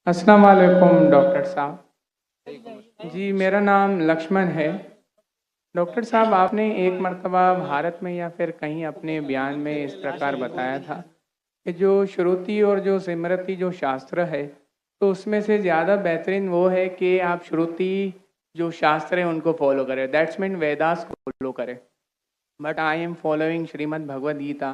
अस्सलाम वालेकुम डॉक्टर साहब। जी मेरा नाम लक्ष्मण है। डॉक्टर साहब आपने एक मर्तबा भारत में या फिर कहीं अपने बयान में इस प्रकार बताया था कि जो श्रुति और जो स्मृति जो शास्त्र है तो उसमें से ज़्यादा बेहतरीन वो है कि आप श्रुति जो शास्त्र है उनको फॉलो करें, दैट्स मीन वेदास को फॉलो करें। But I am following Shrimad Bhagavad Gita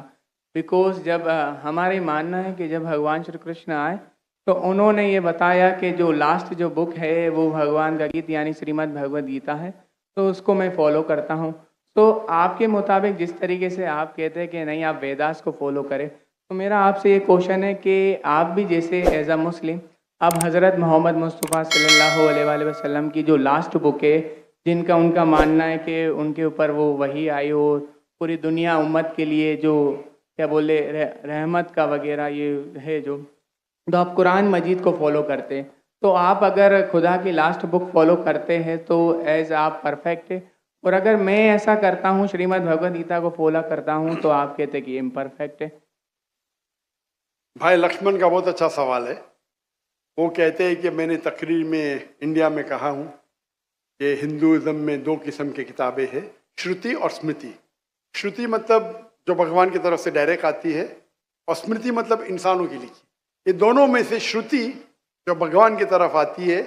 because जब हमारे मानना है कि जब भगवान श्री कृष्ण आए तो उन्होंने ये बताया कि जो लास्ट जो बुक है वो भगवान का गीत यानी श्रीमद् भगवद गीता है, तो उसको मैं फॉलो करता हूँ। तो आपके मुताबिक जिस तरीके से आप कहते हैं कि नहीं आप वेदास को फॉलो करें, तो मेरा आपसे ये क्वेश्चन है कि आप भी जैसे एज अ मुस्लिम अब हज़रत मोहम्मद मुस्तफ़ा सल्लल्लाहु अलैहि वसल्लम की जो लास्ट बुक है जिनका उनका मानना है कि उनके ऊपर वो वही आई हो पूरी दुनिया उम्मत के लिए जो क्या बोले रहमत का वगैरह ये है जो, तो आप कुरान मजीद को फॉलो करते हैं। तो आप अगर खुदा की लास्ट बुक फॉलो करते हैं तो एज आप परफेक्ट है, और अगर मैं ऐसा करता हूँ श्रीमद् भगवद गीता को फॉलो करता हूँ तो आप कहते हैं कि इम्परफेक्ट है। भाई लक्ष्मण का बहुत अच्छा सवाल है। वो कहते हैं कि मैंने तकरीर में इंडिया में कहा हूँ कि हिंदुज़म में दो किस्म की किताबें हैं, श्रुति और स्मृति। श्रुति मतलब जो भगवान की तरफ से डायरेक्ट आती है और स्मृति मतलब इंसानों की लिखी। ये दोनों में से श्रुति जो भगवान की तरफ आती है,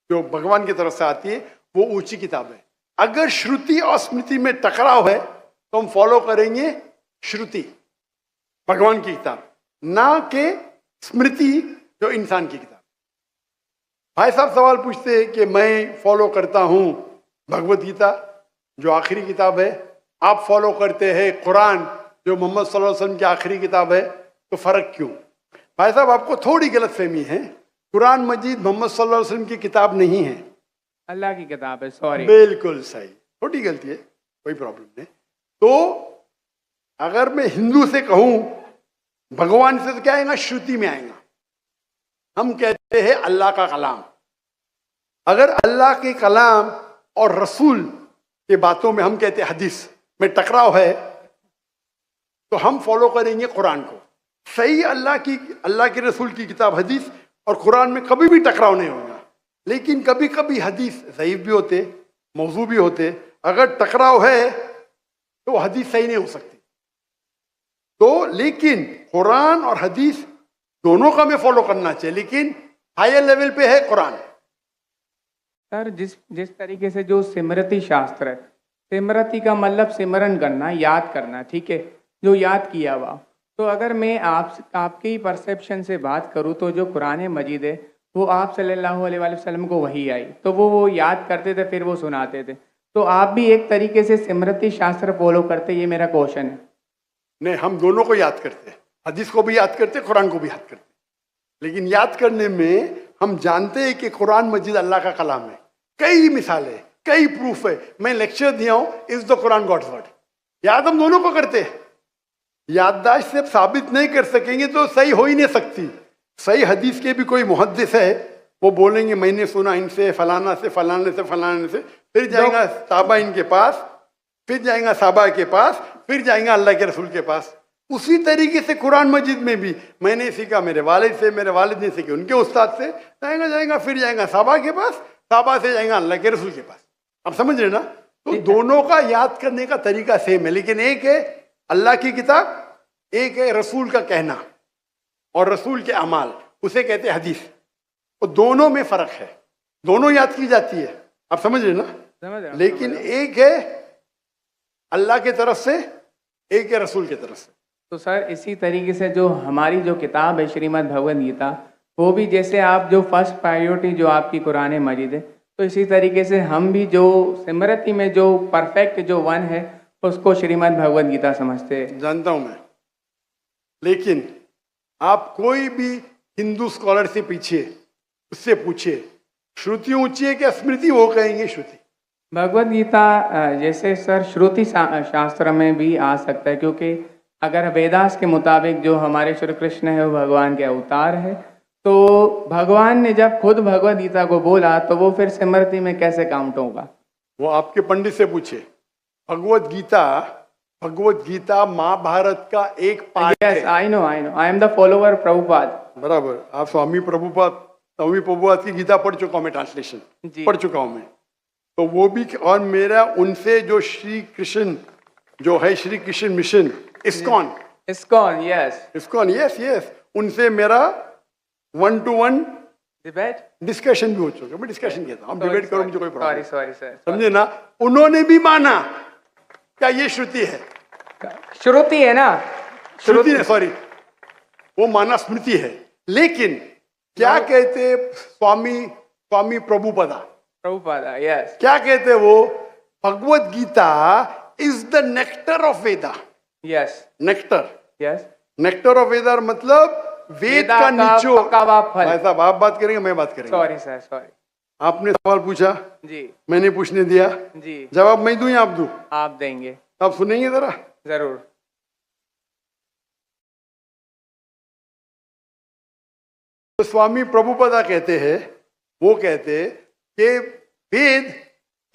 जो भगवान की तरफ से आती है, वो ऊंची किताब है। अगर श्रुति और स्मृति में टकराव है तो हम फॉलो करेंगे श्रुति, भगवान की किताब, ना के स्मृति जो इंसान की किताब। भाई साहब सवाल पूछते हैं कि मैं फॉलो करता हूं भगवत गीता जो आखिरी किताब है, आप फॉलो करते हैं कुरान जो मोहम्मद सल्लल्लाहु अलैहि वसल्लम की आखिरी किताब है, तो फर्क क्यों? भाई साहब आपको थोड़ी गलत फहमी है। कुरान मजीद मोहम्मद सल्लल्लाहु अलैहि वसल्लम की किताब नहीं है, अल्लाह की किताब है। सॉरी, बिल्कुल सही, छोटी गलती है, कोई प्रॉब्लम नहीं। तो अगर मैं हिंदू से कहूं भगवान से, तो क्या आएगा? श्रुति में आएगा। हम कहते हैं अल्लाह का कलाम। अगर अल्लाह के कलाम और रसूल के बातों में हम कहते हैं हदीस में टकराव है तो हम फॉलो करेंगे कुरान को। सही अल्लाह के रसूल की किताब हदीस और कुरान में कभी भी टकराव नहीं होगा, लेकिन कभी कभी हदीस ज़ईफ भी होते, मौजू भी होते। अगर टकराव है तो हदीस सही नहीं हो सकती। तो लेकिन कुरान और हदीस दोनों का हमें फॉलो करना चाहिए, लेकिन हायर लेवल पे है कुरान। सर जिस जिस तरीके से जो स्मृति शास्त्र है, स्मृति का मतलब सिमरन करना, याद करना, ठीक है, जो याद किया हुआ। तो अगर मैं आपके ही परसेप्शन से बात करूँ तो जो कुरान मजीद है वो आप सल्लल्लाहु अलैहि वसल्लम को वही आई तो वो याद करते थे, फिर वो सुनाते थे। तो आप भी एक तरीके से स्मृति शास्त्र फॉलो करते, ये मेरा क्वेश्चन है। नहीं, हम दोनों को याद करते हैं, हदीस को भी याद करते, कुरान को भी याद करते। लेकिन याद करने में हम जानते हैं कि कुरान मजीद अल्लाह का कलाम है। कई मिसालें, कई प्रूफ है। मैं लेक्चर दिया हूं, is the Quran God's word. याद हम दोनों को करते हैं। याददाश्त से साबित नहीं कर सकेंगे तो सही हो ही नहीं सकती। सही हदीस के भी कोई मुहद्दिस है, वो बोलेंगे मैंने सुना इनसे फलाना से फलाने से फलाने से, फिर जाएगा साहबा इनके पास, फिर जाएगा साहबा के पास, फिर जाएगा अल्लाह के रसूल के पास। उसी तरीके से कुरान मजीद में भी मैंने सीखा मेरे वालिद से, मेरे वालिद ने सीखी उनके उस्ताद से, जाएगा फिर जाएगा साहबा के पास, साहबा से जाएगा अल्लाह के रसूल के पास। आप समझ रहे ना? तो दोनों का याद करने का तरीका सेम है, लेकिन एक है अल्लाह की किताब, एक है रसूल का कहना और रसूल के अमाल, उसे कहते हैं हदीस। तो दोनों में फर्क है, दोनों याद की जाती है। आप समझ रहे ना? समझ रहे? लेकिन एक है अल्लाह की तरफ से, एक है रसूल की तरफ से। तो सर इसी तरीके से जो हमारी जो किताब है श्रीमद् भगवद गीता, वो भी जैसे आप जो फर्स्ट प्रायोरिटी जो आपकी कुरान मजीद है, तो इसी तरीके से हम भी जो स्मृति में जो परफेक्ट जो वन है उसको श्रीमद् भगवद गीता समझते हैं। जानता हूं मैं, लेकिन आप कोई भी हिंदू स्कॉलर से पीछे उससे पूछे श्रुति ऊंची है क्या स्मृति, वो कहेंगे श्रुति। भगवद गीता जैसे सर श्रुति शास्त्र में भी आ सकता है, क्योंकि अगर वेदास के मुताबिक जो हमारे श्री कृष्ण है वो भगवान के अवतार है, तो भगवान ने जब खुद भगवद गीता को बोला तो वो फिर स्मृति में कैसे काउंट होगा? वो आपके पंडित से पूछे। भगवद गीता महाभारत का एक पार्ट है। I know, I am the follower Prabhupada. बराबर, आप स्वामी प्रभुपाद स्वामी प्रभुपाद की गीता पढ़ चुका हूँ मैं, ट्रांसलेशन जी। पढ़ चुका हूँ मैं। तो वो भी, और मेरा उनसे जो श्री कृष्ण जो है, Shri Krishna mission ISKCON, yes, ISKCON, yes yes, उनसे मेरा 1-to-1 डिबेट, डिस्कशन भी हो चुका है। मैं डिस्कशन कहता हूँ, हम डिबेट करो, मुझे कोई प्रॉब्लम सॉरी नहीं, सर, समझे ना। उन्होंने भी माना क्या ये श्रुति है, श्रुति है ना, श्रुति है, सॉरी, वो माना स्मृति है। लेकिन क्या कहते स्वामी प्रभुपदा, यस, क्या कहते वो, Bhagavad Gita is the nectar of Veda. Yes, nectar, yes, nectar of Veda मतलब वेद वेदा का का निचोड़। पका हुआ फल। भाई साहब आप बात करेंगे, मैं बात करेंगे। सॉरी सर, सॉरी, आपने सवाल पूछा, जी मैंने पूछने दिया, जी, जवाब मैं दूं या आप दूं? आप देंगे, आप सुनेंगे जरा। जरूर। तो स्वामी प्रभुपदा कहते हैं, वो कहते कि वेद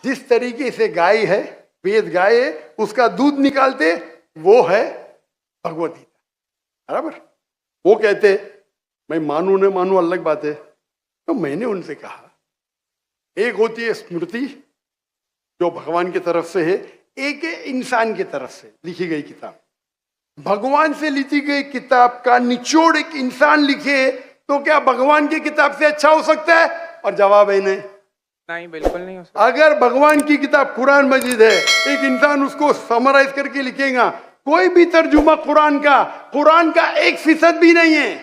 जिस तरीके से गाय है, वेद गाय है, उसका दूध निकालते वो है भगवत गीता, बराबर। वो कहते, मैं मानू न मानू अलग बात है। तो मैंने उनसे कहा, एक होती है स्मृति जो भगवान की तरफ से है, एक है इंसान की तरफ से लिखी गई किताब। भगवान से लिखी गई किताब का निचोड़ एक इंसान लिखे तो क्या भगवान की किताब से अच्छा हो सकता है? और जवाब है नहीं, बिल्कुल नहीं हो सकता। अगर भगवान की किताब कुरान मजीद है, एक इंसान उसको समराइज करके लिखेगा, कोई भी तर्जुमा कुरान का 1% भी नहीं है।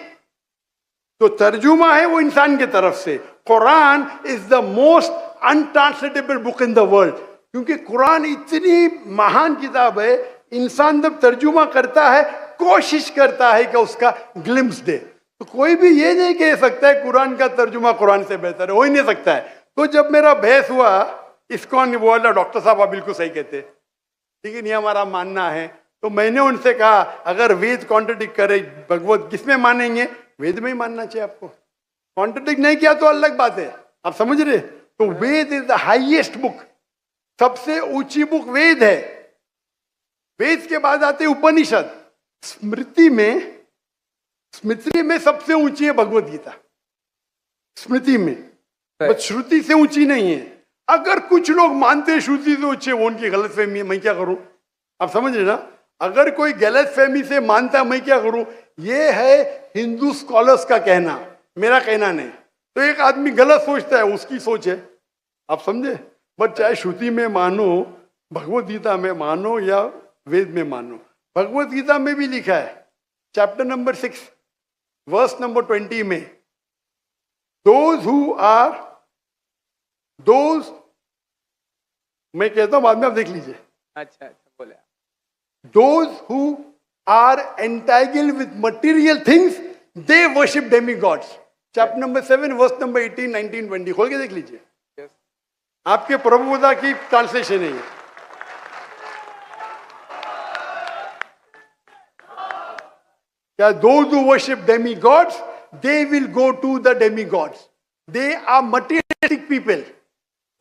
तो तर्जुमा है वो इंसान की तरफ से। Quran is the most untranslatable book in the world, क्योंकि कुरान इतनी महान किताब है। इंसान जब तर्जुमा करता है, कोशिश करता है कि उसका ग्लिम्स दे, तो कोई भी ये नहीं कह सकता है कुरान का तर्जुमा कुरान से बेहतर है, हो ही नहीं सकता है। तो जब मेरा बहस हुआ, इस्कॉन बोला डॉक्टर साहब आप बिल्कुल सही कहते, लेकिन ये हमारा मानना है। तो मैंने उनसे कहा, अगर वेद कॉन्ट्रडिक्ट करे, भगवत किसमें मानेंगे? वेद में ही मानना चाहिए आपको। कॉन्ट्रडिक्ट नहीं किया तो अलग बात है, आप समझ रहे। तो वेद इज द हाईएस्ट बुक, सबसे ऊंची बुक वेद है। वेद के बाद आते उपनिषद। स्मृति में सबसे ऊंची है भगवत गीता, स्मृति में, बस श्रुति से ऊंची नहीं है। अगर कुछ लोग मानते हैं श्रुति से ऊंची, वो उनकी गलतफहमी है, मैं क्या करूं? आप समझ रहे ना। अगर कोई गलतफहमी से मानता है, मैं क्या करूं? ये है हिंदू स्कॉलर्स का कहना, मेरा कहना नहीं। तो एक आदमी गलत सोचता है, उसकी सोच है, आप समझे। बट चाहे श्रुति में मानो, भगवत गीता में मानो या वेद में मानो, भगवत गीता में भी लिखा है, चैप्टर नंबर 6 वर्स नंबर 20 में, दोज मैं कहता हूं, बाद में आप देख लीजिए। अच्छा, बोले। Those who are entangled with material things, they worship demigods. Chapter number 7, verse number 18, 19, 20. खोल के देख लीजिए। Yes. आपके प्रभुपदा की ट्रांसलेशन है ये। क्या those who worship demigods, they will go to the demigods. They are materialistic people.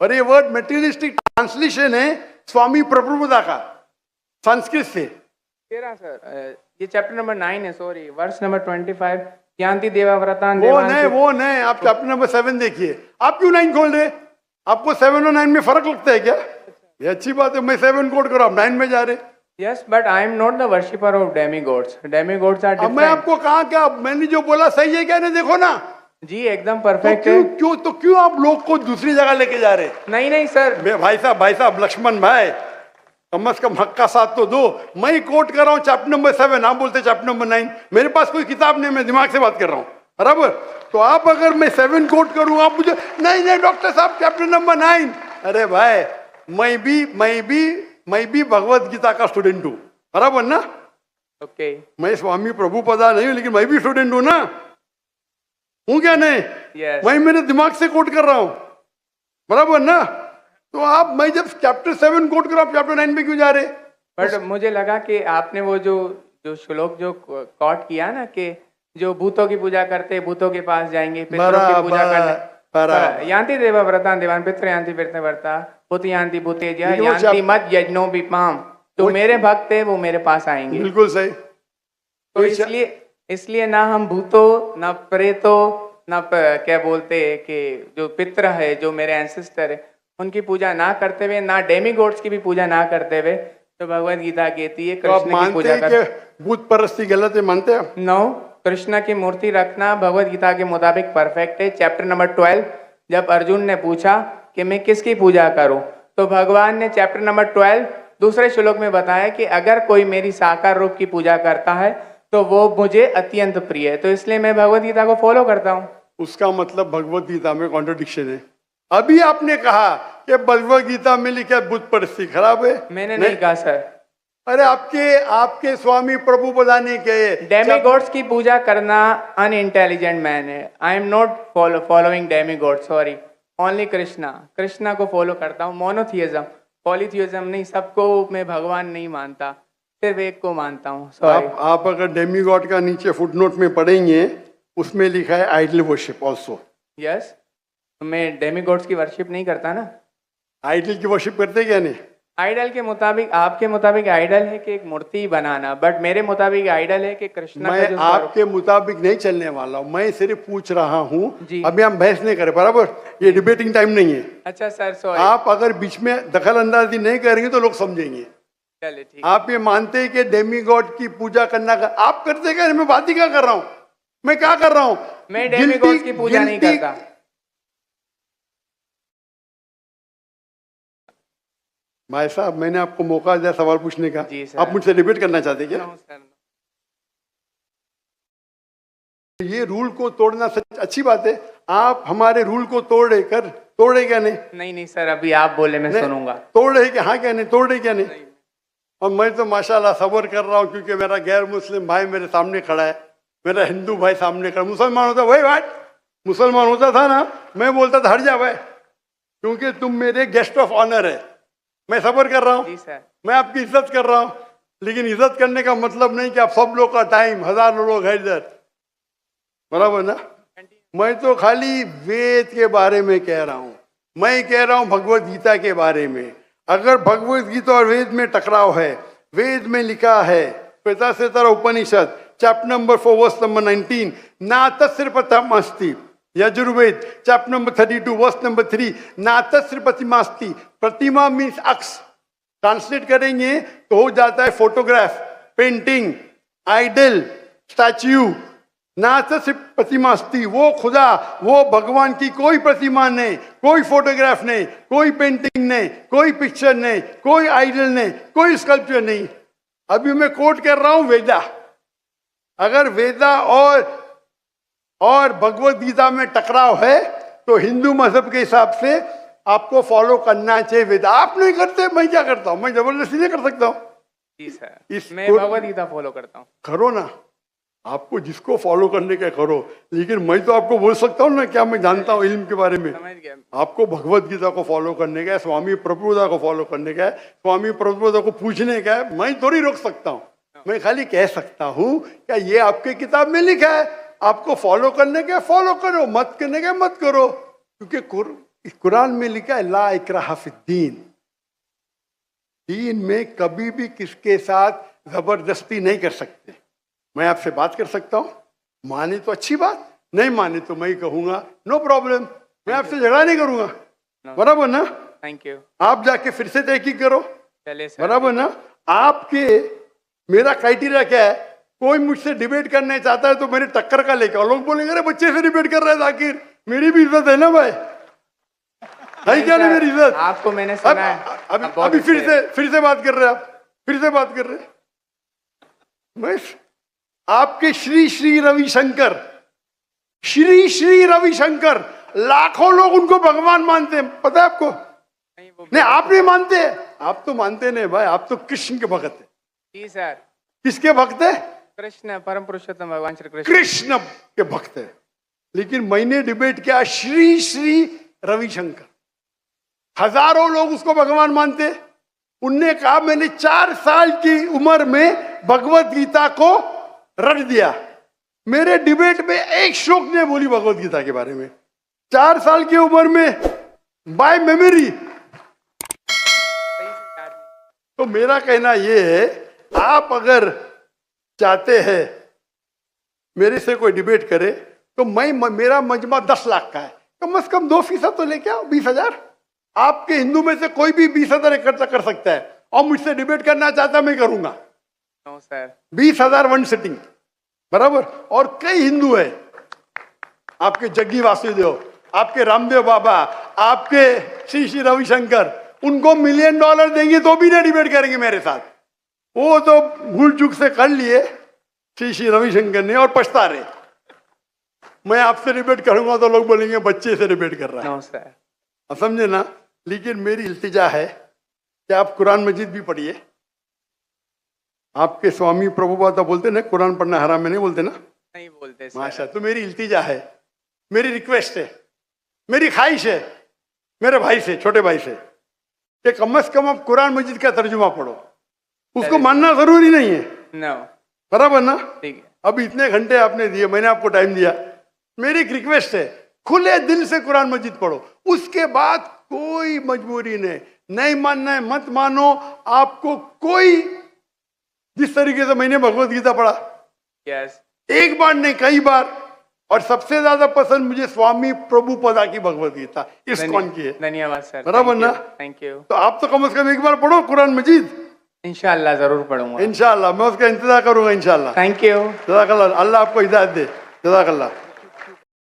और ये वर्ड materialistic ट्रांसलेशन है स्वामी प्रभुपदा का, संस्कृत से। सर ये चैप्टर नंबर 9 है, सॉरी, वर्स नंबर 25, यान्ति देवाव्रता। वो नहीं, आप चैप्टर नंबर 7 देखिए। आप क्यों 9 खोल रहे? आपको 7 और 9 में फर्क लगता है क्या? ये अच्छी बात है, मैं 7 कोट करो, आप 9 में जा रहे। Yes, but I am not the worshipper of demigods. Demigods are different. मैं आपको कहा क्या, मैंने जो बोला सही है क्या? नहीं, देखो ना जी, एकदम परफेक्ट तो है। क्यों आप लोग को दूसरी जगह लेके जा रहे? नहीं सर, भाई साहब लक्ष्मण भाई, कम से कम हक का साथ तो दो। मैं कोट कर रहा हूँ चैप्टर नंबर 7, आप बोलते चैप्टर नंबर 9। मेरे पास कोई किताब नहीं, मैं दिमाग से बात कर रहा हूँ, बराबर। तो आप अगर मैं 7 कोट करूँ, आप मुझे नहीं डॉक्टर साहब चैप्टर नंबर 9। अरे भाई, मैं भी भगवत गीता का स्टूडेंट हूँ, बराबर ना। ओके, मैं स्वामी प्रभुपदा नहीं हूँ, लेकिन मैं भी स्टूडेंट हूँ ना, हूँ क्या नहीं? Yes. मैं मेरे दिमाग से कोट कर रहा हूँ, बराबर ना। तो आप, मैं जब चैप्टर 7 कोट कर रहा हूँ, चैप्टर 9 में क्यों जा रहे? बट मुझे लगा कि आपने वो जो श्लोक जो कोट किया ना, कि जो भूतों की पूजा करते भूतों के पास जाएंगे, पितरों की पूजा करने, यान्ति देवाव्रता देवान पितृ यान्ति पितृव्रता भूत यान्ति भूतेज्य यान्ति मत यज्ञो विपाम। तो मेरे भक्त है, वो मेरे पास आएंगे। बिल्कुल सही। तो इसलिए ना हम भूतों, ना प्रेतों, ना क्या बोलते हैं कि जो पितर है, जो मेरे एंसेस्टर है, उनकी पूजा ना करते हुए, ना डेमी गॉड्स की भी पूजा ना करते हुए, तो भगवत गीता कहती है तो आप कृष्ण की मानते पूजा हैं कर। कि बुत परस्ती गलत है, मानते हैं आप? नो, कृष्ण की मूर्ति रखना भगवत गीता के मुताबिक परफेक्ट है। चैप्टर नंबर 12, जब अर्जुन ने पूछा कि मैं किसकी पूजा करूं, तो भगवान ने चैप्टर नंबर 12 दूसरे श्लोक में बताया कि अगर कोई मेरी साकार रूप की पूजा करता है तो वो मुझे अत्यंत प्रिय है, तो इसलिए मैं भगवत गीता को फॉलो करता हूँ। उसका मतलब भगवत गीता में कॉन्ट्रडिक्शन है। अभी आपने कहा कि भगवत गीता में लिखा है बुत परस्ती खराब है। मैंने नहीं कहा सर। अरे आपके स्वामी प्रभु बताने के डेमी गॉड्स की पूजा करना अनइंटेलिजेंट मैन है। आई am not following Demi God, sorry, only Krishna को फॉलो करता हूँ। मोनोथियज्म, पॉलीथियज्म नहीं, सबको मैं भगवान नहीं मानता, सिर्फ एक को मानता हूँ, सॉरी। आप अगर डेमी गॉड का नीचे फुटनोट में पढ़ेंगे, उसमें लिखा है आइडल वर्शिप ऑल्सो। यस, मैं डेमी गॉड्स की वर्शिप नहीं करता ना। आइडल की वर्शिप करते क्या नहीं? आइडल के मुताबिक, आपके मुताबिक आइडल है कि एक मूर्ति बनाना, बट मेरे मुताबिक आइडल है कि कृष्णा का मैं जो स्वरूप। आपके मुताबिक नहीं चलने वाला हूँ, मैं सिर्फ पूछ रहा हूँ। जी। अभी हम बहस नहीं करें, बराबर? ये डिबेटिंग टाइम नहीं है। अच्छा सर, सॉरी। आप अगर बीच में दखल अंदाजी नहीं करेंगे तो लोग समझेंगे। चलिए ठीक। आप ये मानते हैं कि डेमी गॉड की पूजा करना आप करते क्या? मैं बात ही क्या कर रहा हूँ, मैं क्या कर रहा हूँ? मैं डेमी गॉड्स की पूजा नहीं करता। भाई साहब, मैंने आपको मौका दिया सवाल पूछने का, जी सर। आप मुझसे डिबेट करना चाहते क्या? No sir. ये रूल को तोड़ना सच अच्छी बात है। आप हमारे रूल को तोड़े क्या नहीं? नहीं सर, अभी आप बोले मैं सुनूंगा। तोड़े क्या? हाँ क्या नहीं? तोड़े क्या नहीं? और मैं तो माशाल्लाह सबर कर रहा हूँ, क्योंकि मेरा गैर मुस्लिम भाई मेरे सामने खड़ा है, मेरा हिंदू भाई सामने खड़ा। मुसलमान होता वही बात, मुसलमान होता था ना, मैं बोलता था हट जा भाई, क्योंकि तुम मेरे गेस्ट ऑफ ऑनर है। मैं सबर कर रहा हूँ, मैं आपकी इज्जत कर रहा हूँ, लेकिन इज्जत करने का मतलब नहीं कि आप सब लोग का टाइम, हजारों लोग है इधर, बराबर ना? मैं तो खाली वेद के बारे में कह रहा हूँ, मैं कह रहा हूँ भगवत गीता के बारे में। अगर भगवत गीता और वेद में टकराव है, वेद में लिखा है पिता से तरह Upanishad chapter number 4 verse number 19, ना तस्र प्रतिमास्ति। Yajurveda chapter number 32 verse number 3, ना तस्र प्रतिमास्ति। प्रतिमा मीन्स अक्स, ट्रांसलेट करेंगे तो हो जाता है फोटोग्राफ, पेंटिंग, आइडल, स्टैच्यू। ना तो सिर्फ प्रतिमास्ती, वो खुदा, वो भगवान की कोई प्रतिमा नहीं, कोई फोटोग्राफ नहीं, कोई पेंटिंग नहीं, कोई पिक्चर नहीं, कोई आइडल नहीं, कोई स्कल्पचर नहीं। अभी मैं कोट कर रहा हूं वेदा। अगर वेदा और भगवत गीता में टकराव है तो हिंदू मजहब के हिसाब से आपको फॉलो करना चाहिए वेदा। आप नहीं करते, मैं क्या करता हूं? मैं जबरदस्ती नहीं कर सकता हूं। जी सर, मैं भगवत गीता फॉलो करता हूं। करो ना, आपको जिसको फॉलो करने का करो, लेकिन मैं तो आपको बोल सकता हूँ ना क्या मैं जानता हूँ इल्म के बारे में। समझ गया। आपको आपको भगवत गीता को फॉलो करने का है, स्वामी प्रभुदा को फॉलो करने का है, स्वामी प्रभुदा को पूछने का है। मैं थोड़ी रोक सकता हूँ, मैं खाली कह सकता हूँ क्या ये आपके किताब में लिखा है, आपको फॉलो करने का फॉलो करो, मत करने का मत करो। क्योंकि कुरान में लिखा है ला इकराहा फिद्दीन, दीन में कभी भी किसके साथ जबरदस्ती नहीं कर सकते। मैं आपसे बात कर सकता हूं, माने तो अच्छी बात, नहीं माने तो मैं कहूंगा नो प्रॉब्लम, मैं आपसे झगड़ा नहीं करूंगा, बराबर ना? Thank you. आप जाके फिर से तहकीक करो, चलिए सर। बराबर ना? आपके मेरा क्राइटेरिया क्या है? कोई मुझसे डिबेट करने चाहता है तो मेरे टक्कर का लेकर, लोग बोलेंगे अरे बच्चे से डिबेट कर रहे हैं जाकिर, मेरी भी इज्जत है ना भाई, है क्या नहीं मेरी इज्जत? आपको मैंने सुना है। अभी फिर से बात कर रहे हैं आप, फिर से बात कर रहे हैं। मैं आपके श्री श्री रविशंकर, श्री श्री रविशंकर, लाखों लोग उनको भगवान मानते हैं, पता है आपको? नहीं, आप नहीं मानते, आप तो मानते नहीं भाई, आप तो कृष्ण के भक्त है। जी सर। किसके भक्त है? कृष्ण, परम पुरुषोत्तम भगवान श्री कृष्ण, कृष्ण के भक्त है। लेकिन मैंने डिबेट किया श्री श्री रविशंकर, हजारों लोग उसको भगवान मानते। उनने कहा मैंने 4 साल की उम्र में भगवत गीता को रट दिया। मेरे डिबेट में एक श्लोक ने बोली भगवत गीता के बारे में, 4 साल की उम्र में, बाय मेमोरी। तो मेरा कहना यह है, आप अगर चाहते हैं मेरे से कोई डिबेट करे तो मेरा मजमा 10 लाख का है, कम से कम 2% तो लेके आओ, 20,000। आपके हिंदू में से कोई भी 20,000 इकट्ठा कर सकता है और मुझसे डिबेट करना चाहता मैं करूंगा। No sir. 20,000 वन सिटिंग, बराबर। और कई हिंदू है, आपके जग्गी वासुदेव, आपके रामदेव बाबा, आपके श्री रविशंकर, उनको $1 मिलियन देंगे तो भी ना डिबेट करेंगे मेरे साथ। वो तो भूल चूक से कर लिए श्री रविशंकर ने और पछता रहे। मैं आपसे डिबेट करूंगा तो लोग बोलेंगे बच्चे से डिबेट कर रहा है। No sir. आप समझे ना। लेकिन मेरी इल्तिजा है कि आप कुरान मजीद भी पढ़िए। आपके स्वामी प्रभुपाद तो बोलते ना कुरान पढ़ना हराम है, नहीं बोलते ना? नहीं बोलते सर। माशा। तो मेरी इल्तिजा है, मेरी रिक्वेस्ट है, मेरी ख्वाहिश है मेरे भाई से, छोटे भाई से, कि कम से कम आप कुरान मजीद का तर्जुमा पढ़ो। उसको मानना जरूरी नहीं है, नो, बराबर ना? ठीक है। अब इतने घंटे आपने दिए, मैंने आपको टाइम दिया। मेरी एक रिक्वेस्ट है, खुले दिल से कुरान मजीद पढ़ो। उसके बाद कोई मजबूरी नहीं मानना है मत मानो। आपको कोई, जिस तरीके से मैंने भगवत गीता पढ़ा, यस, एक बार नहीं कई बार, और सबसे ज्यादा पसंद मुझे स्वामी प्रभुपदा की भगवत गीता, इस्कॉन की है। धन्यवाद सर। बराबर ना? Thank you. तो आप तो कम से कम एक बार पढ़ो कुरान मजीद। इंशाल्लाह जरूर पढ़ूंगा। इंशाल्लाह मैं उसका इंतजार करूंगा इंशाल्लाह। Thank you. जज़ाकल्लाह। अल्लाह आपको हिदायत दे। जज़ाकल्लाह।